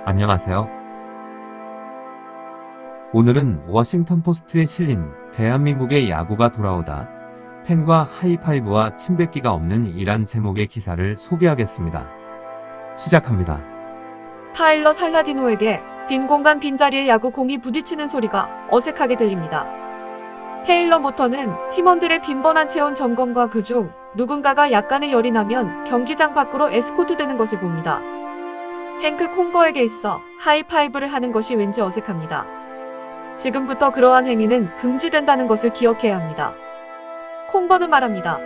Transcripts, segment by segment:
안녕하세요. 오늘은 워싱턴 포스트에 실린 대한민국의 야구가 돌아오다 팬과 하이파이브와 침뱉기가 없는 이란 제목의 기사를 소개하겠습니다. 시작합니다. 타일러 살라디노에게 빈 공간 빈자리에 야구 공이 부딪히는 소리가 어색하게 들립니다. 테일러 모터는 팀원들의 빈번한 체온 점검과 그중 누군가가 약간의 열이 나면 경기장 밖으로 에스코트되는 것을 봅니다. 행크 콩거에게 있어 하이파이브를 하는 것이 왠지 어색합니다. 지금부터 그러한 행위는 금지된다는 것을 기억해야 합니다. 콩거는 말합니다.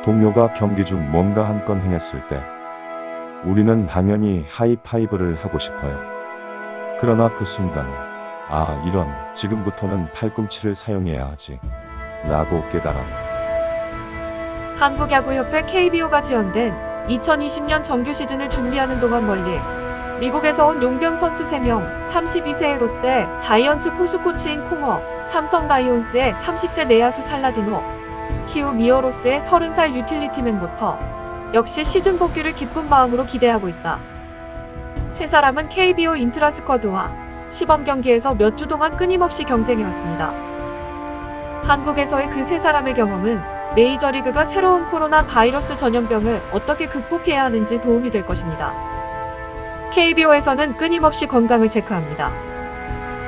동료가 경기 중 뭔가 한 건 행했을 때 우리는 당연히 하이파이브를 하고 싶어요. 그러나 그 순간 이런, 지금부터는 팔꿈치를 사용해야 하지 라고 깨달아. 한국야구협회 KBO가 지원된 2020년 정규 시즌을 준비하는 동안 멀리 미국에서 온 용병 선수 3명, 32세의 롯데 자이언츠 포수 코치인 콩어, 삼성 라이온스의 30세 내야수 살라디노, 키우 미어로스의 30살 유틸리티맨 모터, 역시 시즌 복귀를 기쁜 마음으로 기대하고 있다. 세 사람은 KBO 인트라 스쿼드와 시범 경기에서 몇 주 동안 끊임없이 경쟁해왔습니다. 한국에서의 그 세 사람의 경험은 메이저리그가 새로운 코로나 바이러스 전염병을 어떻게 극복해야 하는지 도움이 될 것입니다. KBO에서는 끊임없이 건강을 체크합니다.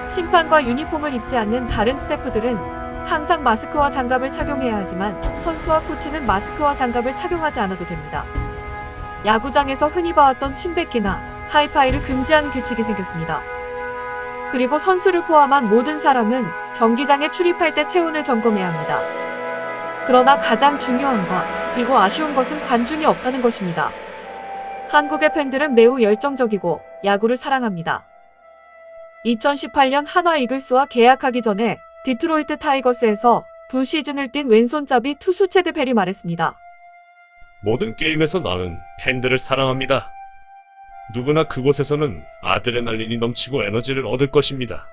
심판과 유니폼을 입지 않는 다른 스태프들은 항상 마스크와 장갑을 착용해야 하지만 선수와 코치는 마스크와 장갑을 착용하지 않아도 됩니다. 야구장에서 흔히 봐왔던 침뱉기나 하이파이를 금지하는 규칙이 생겼습니다. 그리고 선수를 포함한 모든 사람은 경기장에 출입할 때 체온을 점검해야 합니다. 그러나 가장 중요한 것, 그리고 아쉬운 것은 관중이 없다는 것입니다. 한국의 팬들은 매우 열정적이고 야구를 사랑합니다. 2018년 한화 이글스와 계약하기 전에 디트로이트 타이거스에서 두 시즌을 뛴 왼손잡이 투수 체드 벨이 말했습니다. 모든 게임에서 나는 팬들을 사랑합니다. 누구나 그곳에서는 아드레날린이 넘치고 에너지를 얻을 것입니다.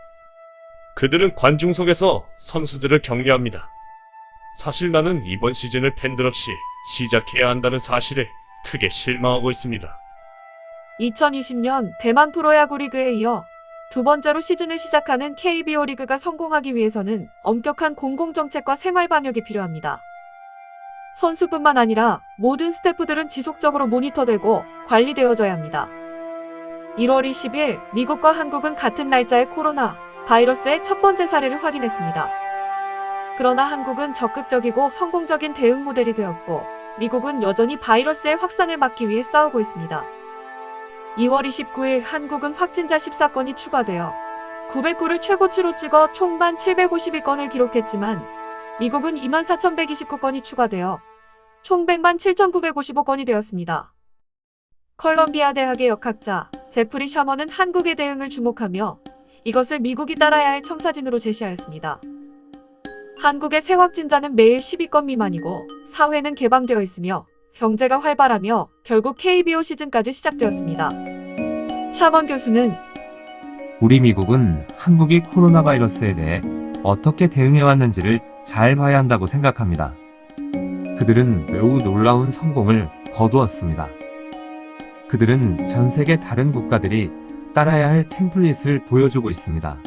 그들은 관중 속에서 선수들을 격려합니다. 사실 나는 이번 시즌을 팬들 없이 시작해야 한다는 사실에 크게 실망하고 있습니다. 2020년 대만 프로야구 리그에 이어 두 번째로 시즌을 시작하는 KBO 리그가 성공하기 위해서는 엄격한 공공정책과 생활방역이 필요합니다. 선수뿐만 아니라 모든 스태프들은 지속적으로 모니터되고 관리되어져야 합니다. 1월 20일 미국과 한국은 같은 날짜에 코로나 바이러스의 첫 번째 사례를 확인했습니다. 그러나 한국은 적극적이고 성공적인 대응 모델이 되었고 미국은 여전히 바이러스의 확산을 막기 위해 싸우고 있습니다. 2월 29일 한국은 확진자 14건이 추가되어 909를 최고치로 찍어 총 1,752건을 기록했지만 미국은 24,129건이 추가되어 총 1,07,955건이 되었습니다. 컬럼비아 대학의 역학자 제프리 샤머는 한국의 대응을 주목하며 이것을 미국이 따라야 할 청사진으로 제시하였습니다. 한국의 새 확진자는 매일 12건 미만이고 사회는 개방되어 있으며 경제가 활발하며 결국 KBO 시즌까지 시작되었습니다. 샤먼 교수는 우리 미국은 한국이 코로나 바이러스에 대해 어떻게 대응해왔는지를 잘 봐야 한다고 생각합니다. 그들은 매우 놀라운 성공을 거두었습니다. 그들은 전 세계 다른 국가들이 따라야 할 템플릿을 보여주고 있습니다.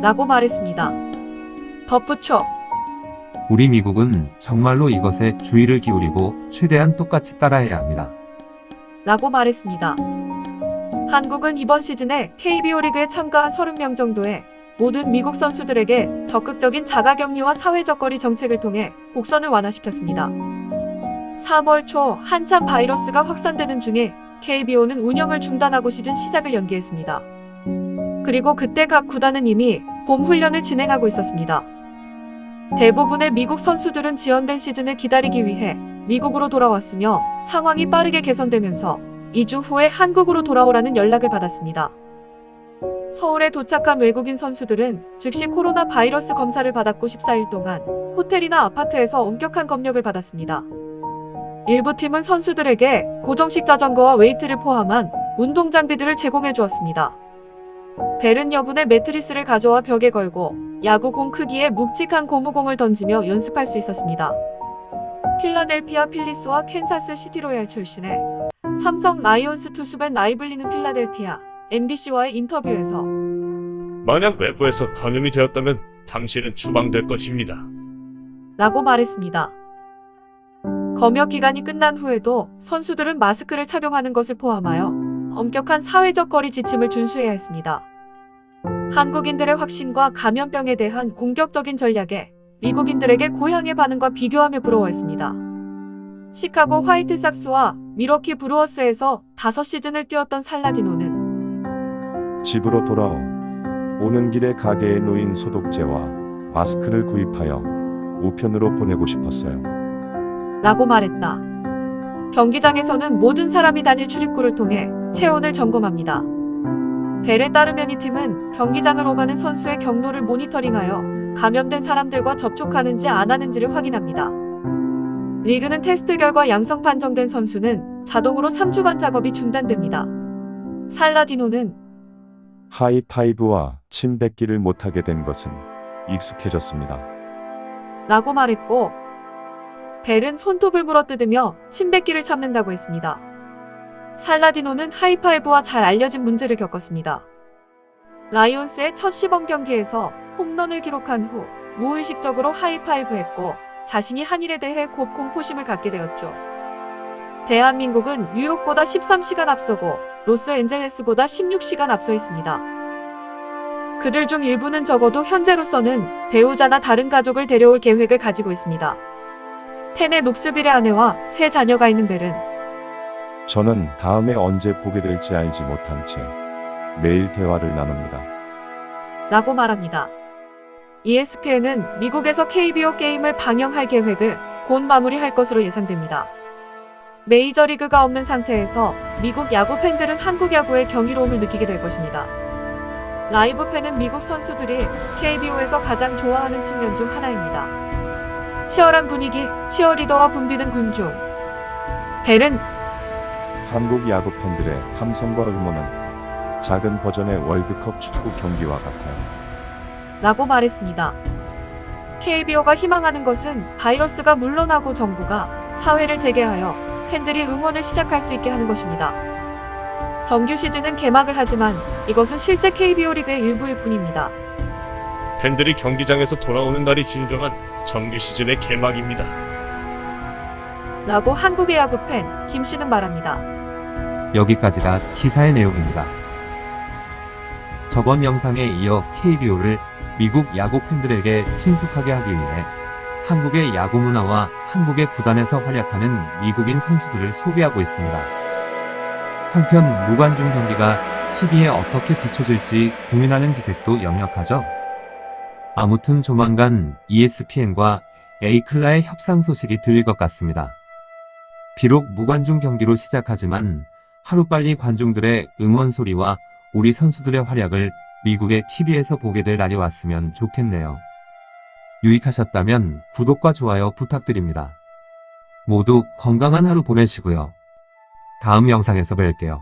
라고 말했습니다. 덧붙여 우리 미국은 정말로 이것에 주의를 기울이고 최대한 똑같이 따라해야 합니다. 라고 말했습니다. 한국은 이번 시즌에 KBO 리그에 참가한 30명 정도의 모든 미국 선수들에게 적극적인 자가격리와 사회적 거리 정책을 통해 곡선을 완화시켰습니다. 3월 초 한참 바이러스가 확산되는 중에 KBO는 운영을 중단하고 시즌 시작을 연기했습니다. 그리고 그때 각 구단은 이미 봄 훈련을 진행하고 있었습니다. 대부분의 미국 선수들은 지연된 시즌을 기다리기 위해 미국으로 돌아왔으며 상황이 빠르게 개선되면서 2주 후에 한국으로 돌아오라는 연락을 받았습니다. 서울에 도착한 외국인 선수들은 즉시 코로나 바이러스 검사를 받았고 14일 동안 호텔이나 아파트에서 엄격한 검역을 받았습니다. 일부 팀은 선수들에게 고정식 자전거와 웨이트를 포함한 운동 장비들을 제공해 주었습니다. 벨은 여분의 매트리스를 가져와 벽에 걸고 야구공 크기의 묵직한 고무공을 던지며 연습할 수 있었습니다. 필라델피아 필리스와 캔사스 시티 로얄 출신의 삼성 라이온스 투수 벤 아이블리는 필라델피아, MBC와의 인터뷰에서 만약 외부에서 감염이 되었다면 당신은 추방될 것입니다. 라고 말했습니다. 검역 기간이 끝난 후에도 선수들은 마스크를 착용하는 것을 포함하여 엄격한 사회적 거리 지침을 준수해야 했습니다. 한국인들의 확신과 감염병에 대한 공격적인 전략에 미국인들에게 고향의 반응과 비교하며 부러워했습니다. 시카고 화이트삭스와 미러키 브루어스에서 5시즌을 뛰었던 살라디노는 집으로 오는 길에 가게에 놓인 소독제와 마스크를 구입하여 우편으로 보내고 싶었어요. 라고 말했다. 경기장에서는 모든 사람이 다닐 출입구를 통해 체온을 점검합니다. 벨에 따르면 이 팀은 경기장을 오가는 선수의 경로를 모니터링하여 감염된 사람들과 접촉하는지 안 하는지를 확인합니다. 리그는 테스트 결과 양성 판정된 선수는 자동으로 3주간 작업이 중단됩니다. 살라디노는 하이파이브와 침 뱉기를 못하게 된 것은 익숙해졌습니다. 라고 말했고, 벨은 손톱을 물어뜯으며 침뱉기를 참는다고 했습니다. 살라디노는 하이파이브와 잘 알려진 문제를 겪었습니다. 라이온스의 첫 시범 경기에서 홈런을 기록한 후 무의식적으로 하이파이브했고 자신이 한일에 대해 곧 공포심을 갖게 되었죠. 대한민국은 뉴욕보다 13시간 앞서고 로스앤젤레스보다 16시간 앞서 있습니다. 그들 중 일부는 적어도 현재로서는 배우자나 다른 가족을 데려올 계획을 가지고 있습니다. 텐의 녹스빌의 아내와 세 자녀가 있는 벨은 저는 다음에 언제 보게 될지 알지 못한 채 매일 대화를 나눕니다. 라고 말합니다. ESPN은 미국에서 KBO 게임을 방영할 계획을 곧 마무리할 것으로 예상됩니다. 메이저리그가 없는 상태에서 미국 야구 팬들은 한국 야구의 경이로움을 느끼게 될 것입니다. 라이브 팬은 미국 선수들이 KBO에서 가장 좋아하는 측면 중 하나입니다. 치열한 분위기, 치어리더와 붐비는 군중. 벨은 한국 야구 팬들의 함성과 응원은 작은 버전의 월드컵 축구 경기와 같아요. 라고 말했습니다. KBO가 희망하는 것은 바이러스가 물러나고 정부가 사회를 재개하여 팬들이 응원을 시작할 수 있게 하는 것입니다. 정규 시즌은 개막을 하지만 이것은 실제 KBO 리그의 일부일 뿐입니다. 팬들이 경기장에서 돌아오는 날이 진정한 정규 시즌의 개막입니다. 라고 한국의 야구 팬 김 씨는 말합니다. 여기까지가 기사의 내용입니다. 저번 영상에 이어 KBO를 미국 야구 팬들에게 친숙하게 하기 위해 한국의 야구 문화와 한국의 구단에서 활약하는 미국인 선수들을 소개하고 있습니다. 한편 무관중 경기가 TV에 어떻게 비춰질지 고민하는 기색도 역력하죠. 아무튼 조만간 ESPN과 에이클라의 협상 소식이 들릴 것 같습니다. 비록 무관중 경기로 시작하지만 하루빨리 관중들의 응원 소리와 우리 선수들의 활약을 미국의 TV에서 보게 될 날이 왔으면 좋겠네요. 유익하셨다면 구독과 좋아요 부탁드립니다. 모두 건강한 하루 보내시고요. 다음 영상에서 뵐게요.